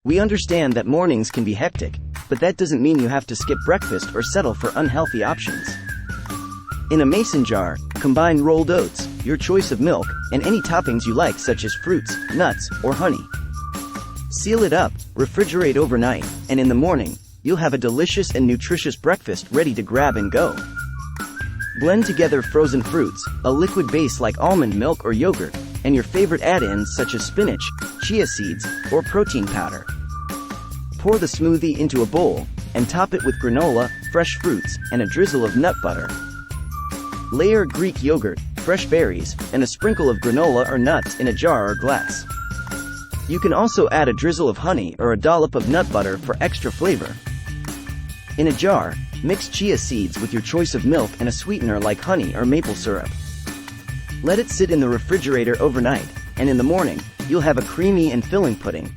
We understand that mornings can be hectic, but that doesn't mean you have to skip breakfast or settle for unhealthy options. In a mason jar, combine rolled oats, your choice of milk, and any toppings you like such as fruits, nuts, or honey. Seal it up, refrigerate overnight, and in the morning, you'll have a delicious and nutritious breakfast ready to grab and go. Blend together frozen fruits, a liquid base like almond milk or yogurt, and your favorite add-ins such as spinach, chia seeds, or protein powder. Pour the smoothie into a bowl, and top it with granola, fresh fruits, and a drizzle of nut butter. Layer Greek yogurt, fresh berries, and a sprinkle of granola or nuts in a jar or glass. You can also add a drizzle of honey or a dollop of nut butter for extra flavor. In a jar, mix chia seeds with your choice of milk and a sweetener like honey or maple syrup. Let it sit in the refrigerator overnight, and in the morning, you'll have a creamy and filling pudding,